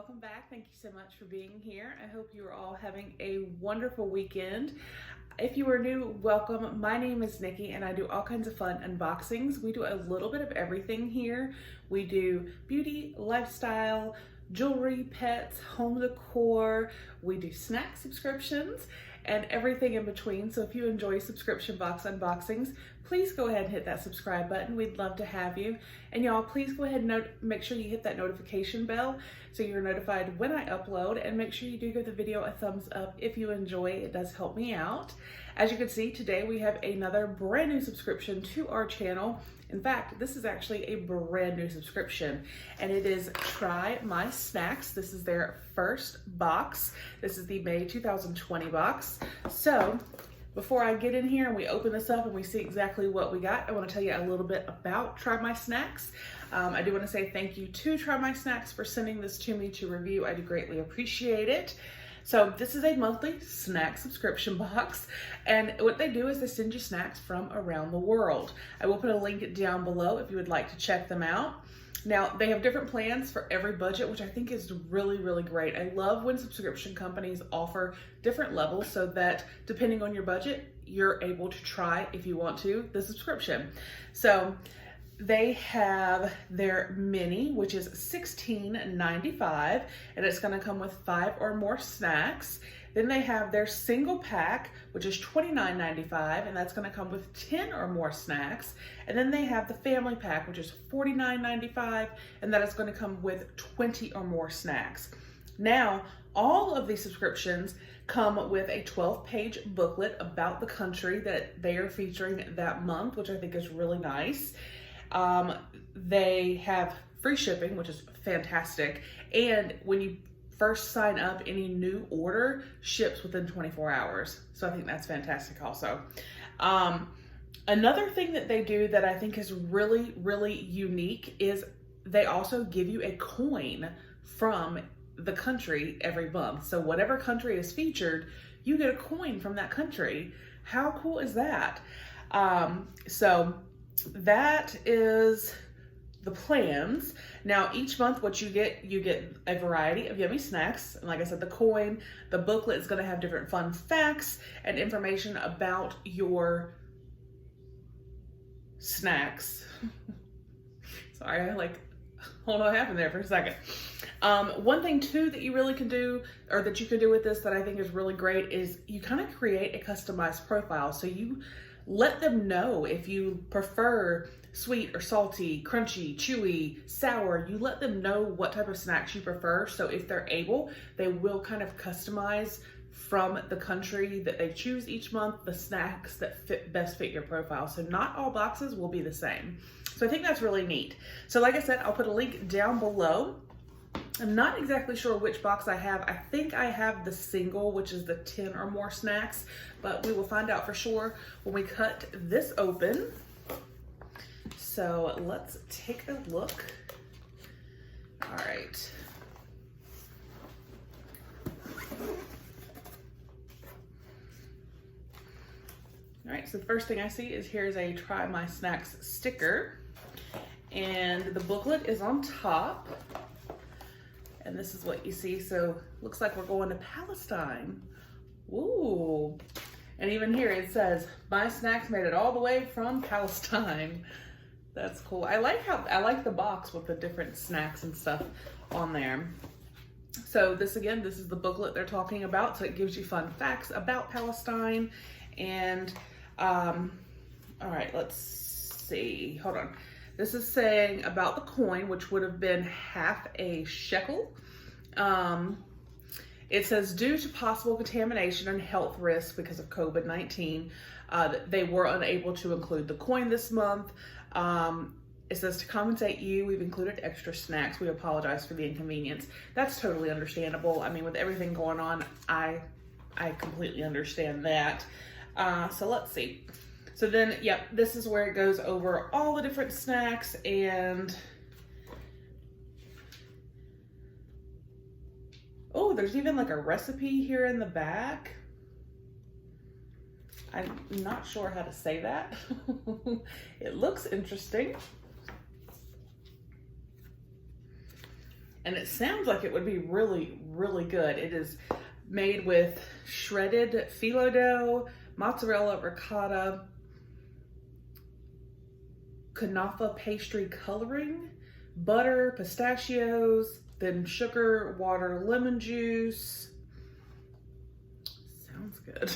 welcome back. Thank you so much for being here. I hope you are all having a wonderful weekend. If you are new, welcome. My name is Nikki and I do all kinds of fun unboxings. We do a little bit of everything here. We do beauty, lifestyle, jewelry, pets, home decor. We do snack subscriptions and everything in between. So if you enjoy subscription box unboxings, please go ahead and hit that subscribe button. We'd love to have you. And y'all, please go ahead and make sure you hit that notification bell so you're notified when I upload, and make sure you do give the video a thumbs up if you enjoy. It does help me out. As you can see, today we have another brand new subscription to our channel. In fact, this is actually a brand new subscription, and it is trymysnacks. This is their first box. This is the May 2020 box. So before I get in here and we open this up and we see exactly what we got, I want to tell you a little bit about trymysnacks. I do want to say thank you to trymysnacks for sending this to me to review. I do greatly appreciate it. So this is a monthly snack subscription box, and what they do is they send you snacks from around the world. I will put a link down below if you would like to check them out. Now, they have different plans for every budget, which I think is really, really great. I love when subscription companies offer different levels so that depending on your budget, you're able to try, if you want to, the subscription. So they have their mini, which is $16.95, and it's gonna come with 5 or more snacks. Then they have their single pack, which is $29.95, and that's gonna come with 10 or more snacks. And then they have the family pack, which is $49.95, and that is gonna come with 20 or more snacks. Now, all of these subscriptions come with a 12-page booklet about the country that they are featuring that month, which I think is really nice. They have free shipping, which is fantastic. And when you first sign up, any new order ships within 24 hours. So I think that's fantastic also. Another thing that they do that I think is really, really unique is they also give you a coin from the country every month. So whatever country is featured, you get a coin from that country. How cool is that? So that is the plans. Now, each month what you get a variety of yummy snacks. And like I said, the coin, the booklet is going to have different fun facts and information about your snacks. Sorry, hold on, what happened there for a second. One thing too that you really can do, or that you can do with this that I think is really great, is you kind of create a customized profile. So you let them know if you prefer sweet or salty, crunchy, chewy, sour. You let them know what type of snacks you prefer. So if they're able, they will kind of customize from the country that they choose each month, the snacks that best fit your profile. So not all boxes will be the same. So I think that's really neat. So like I said, I'll put a link down below. I'm not exactly sure which box I have. I think I have the single, which is the 10 or more snacks, but we will find out for sure when we cut this open. So let's take a look. All right. All right, so the first thing I see is here's a Try My Snacks sticker, and the booklet is on top. And this is what you see. So looks like we're going to Palestine. Ooh. And even here it says, my snacks made it all the way from Palestine. That's cool. I like the box with the different snacks and stuff on there. So this is the booklet they're talking about. So it gives you fun facts about Palestine. And all right, let's see. Hold on. This is saying about the coin, which would have been half a shekel. It says, due to possible contamination and health risks because of COVID-19, they were unable to include the coin this month. It says, to compensate you, we've included extra snacks. We apologize for the inconvenience. That's totally understandable. I mean, with everything going on, I completely understand that. So let's see. So then, yep, this is where it goes over all the different snacks, and oh, there's even like a recipe here in the back. I'm not sure how to say that. It looks interesting. and it sounds like it would be really, really good. It is made with shredded phyllo dough, mozzarella, ricotta, kunafa pastry coloring, butter, pistachios, then sugar, water, lemon juice. Sounds good.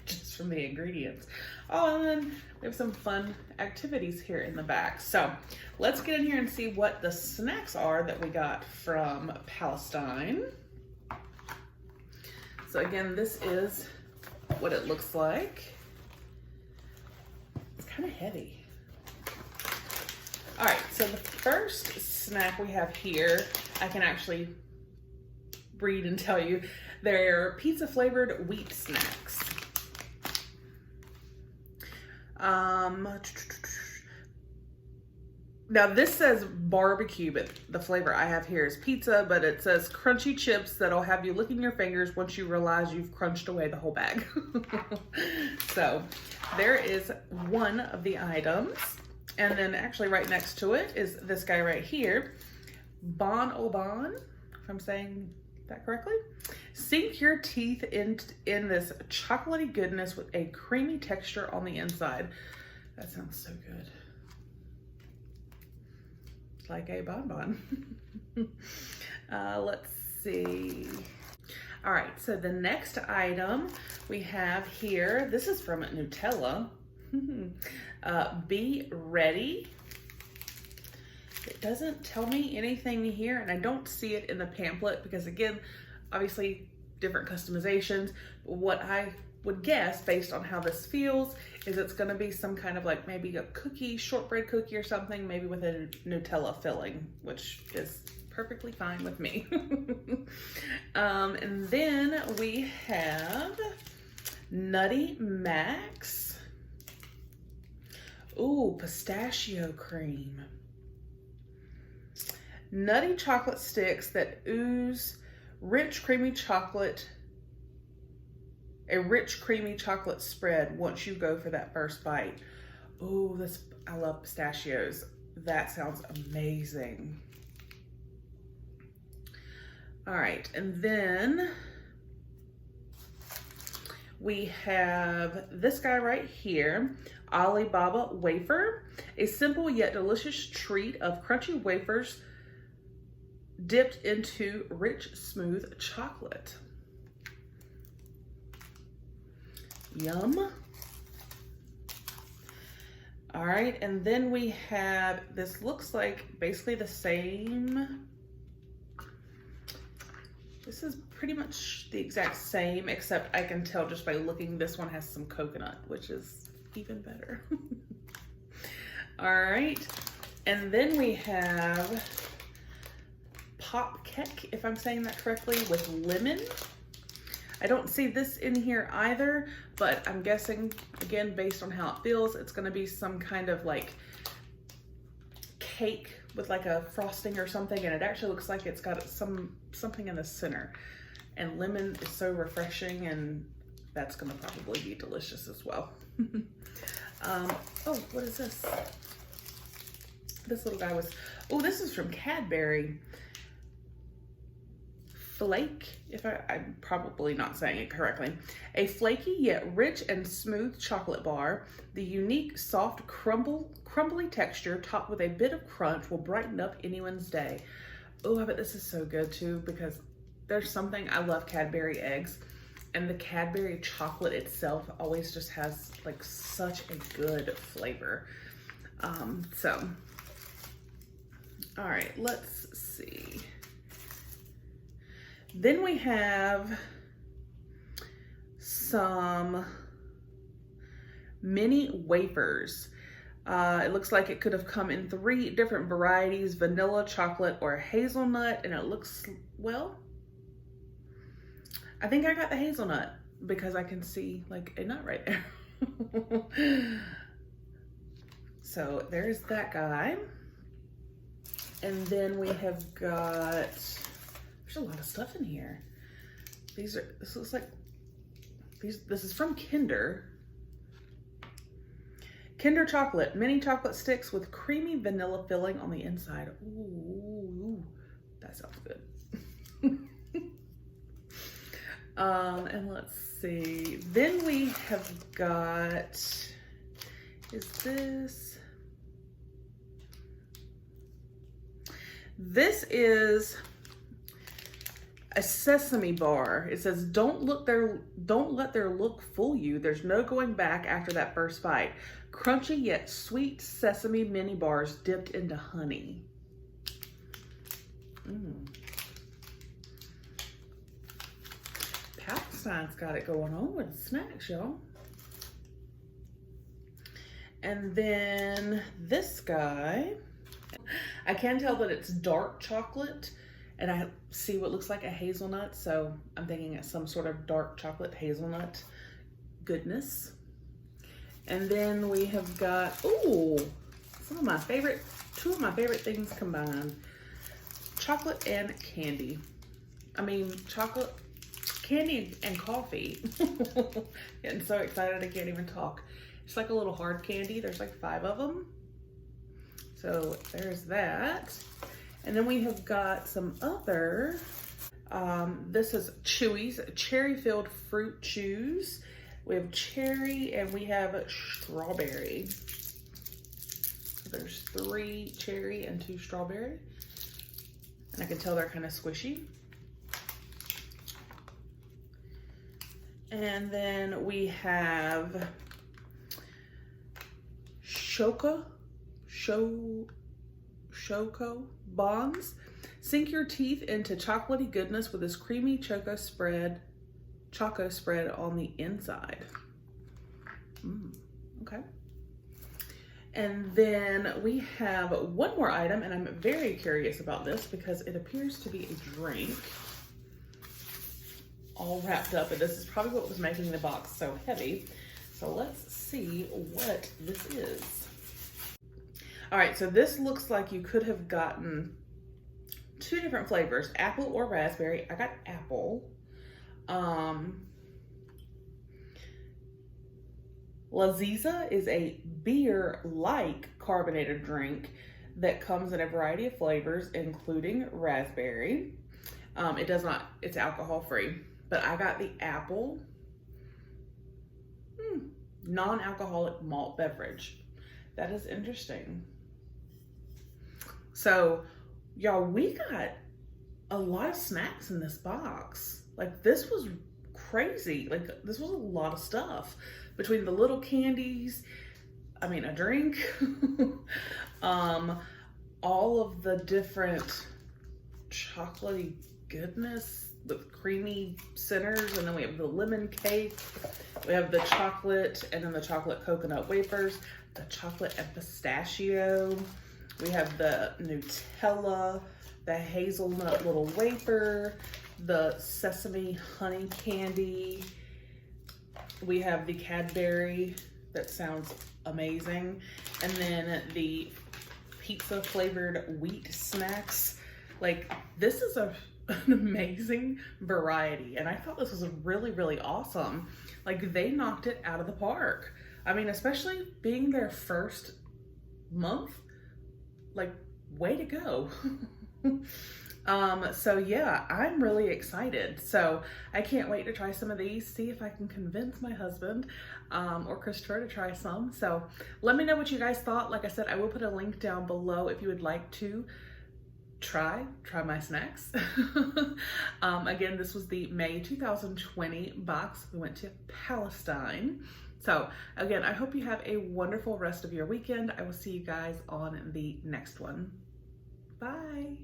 Just from the ingredients. Oh, and then we have some fun activities here in the back. So let's get in here and see what the snacks are that we got from Palestine. So again, this is what it looks like. It's kind of heavy. All right, so the first snack we have here, I can actually read and tell you, they're pizza flavored wheat snacks. Now this says barbecue, but the flavor I have here is pizza, but it says crunchy chips that'll have you licking your fingers once you realize you've crunched away the whole bag. So there is one of the items. And then actually right next to it is this guy right here, Bon Au Bon, if I'm saying that correctly. Sink your teeth in this chocolatey goodness with a creamy texture on the inside. That sounds so good. It's like a bonbon. Let's see. All right, so the next item we have here, this is from Nutella. Be ready. It doesn't tell me anything here, and I don't see it in the pamphlet because, again, obviously different customizations. What I would guess based on how this feels is it's going to be some kind of like maybe a cookie, shortbread cookie or something, maybe with a Nutella filling, which is perfectly fine with me. And then we have Nutty Max. Ooh, pistachio cream. Nutty chocolate sticks that ooze rich creamy chocolate. A rich creamy chocolate spread once you go for that first bite. Ooh, I love pistachios. That sounds amazing. All right, and then we have this guy right here, Alibaba Wafer, a simple yet delicious treat of crunchy wafers dipped into rich, smooth chocolate. Yum. All right, and then we have, this looks like basically the same. This is pretty much the exact same, except I can tell just by looking, this one has some coconut, which is even better. All right, and then we have Pop Kek, if I'm saying that correctly, with lemon. I don't see this in here either, but I'm guessing, again, based on how it feels, it's gonna be some kind of like cake with like a frosting or something, and it actually looks like it's got something in the center. And lemon is so refreshing, and that's gonna probably be delicious as well. Oh, what is this? This little guy was, oh, this is from Cadbury. Flake, I'm probably not saying it correctly. A flaky yet rich and smooth chocolate bar. The unique, soft, crumbly texture topped with a bit of crunch will brighten up anyone's day. Oh, I bet this is so good too, because there's something, I love Cadbury eggs, and the Cadbury chocolate itself always just has like such a good flavor. So, all right, let's see. Then we have some mini wafers. It looks like it could have come in 3 different varieties, vanilla, chocolate, or hazelnut. And it looks, well, I think I got the hazelnut because I can see like a nut right there. So there's that guy. And then we have got, there's a lot of stuff in here. This looks like, this is from Kinder. Kinder chocolate, mini chocolate sticks with creamy vanilla filling on the inside. Ooh, that That sounds good. And let's see. Then we have got, this is a sesame bar. It says, don't let their look fool you. There's no going back after that first bite. Crunchy yet sweet sesame mini bars dipped into honey. Palestine's got it going on with snacks, y'all. And then this guy, I can tell that it's dark chocolate, and I see what looks like a hazelnut, so I'm thinking it's some sort of dark chocolate hazelnut goodness. And then we have got, ooh, two of my favorite things combined. Chocolate and candy. I mean, chocolate, candy, and coffee. Getting so excited I can't even talk. It's like a little hard candy. There's like 5 of them. So there's that. And then we have got some other, this is Chuy's cherry-filled fruit chews. We have cherry and we have strawberry. There's 3 cherry and 2 strawberry. And I can tell they're kind of squishy. And then we have Choco Bonds. Sink your teeth into chocolatey goodness with this creamy choco spread on the inside. Okay. And then we have one more item, and I'm very curious about this because it appears to be a drink all wrapped up, and this is probably what was making the box so heavy. So let's see what this is. All right, so this looks like you could have gotten 2 different flavors, apple or raspberry. I got apple. Laziza is a beer-like carbonated drink that comes in a variety of flavors, including raspberry. It's alcohol-free, but I got the apple non-alcoholic malt beverage. That is interesting. So, y'all, we got a lot of snacks in this box. Like, this was crazy. Like, this was a lot of stuff. Between the little candies, I mean, a drink, all of the different chocolatey goodness with creamy centers, and then we have the lemon cake, we have the chocolate, and then the chocolate coconut wafers, the chocolate and pistachio, we have the Nutella, the hazelnut little wafer, the sesame honey candy, we have the Cadbury, that sounds amazing, and then the pizza flavored wheat snacks. Like, this is an amazing variety, and I thought this was really, really awesome. Like, they knocked it out of the park. I mean, especially being their first month, like, way to go. So yeah, I'm really excited. So I can't wait to try some of these, see if I can convince my husband or Christopher to try some. So let me know what you guys thought. Like I said, I will put a link down below if you would like to try my snacks. Again, this was the May 2020 box. We went to Palestine. So again, I hope you have a wonderful rest of your weekend. I will see you guys on the next one. Bye.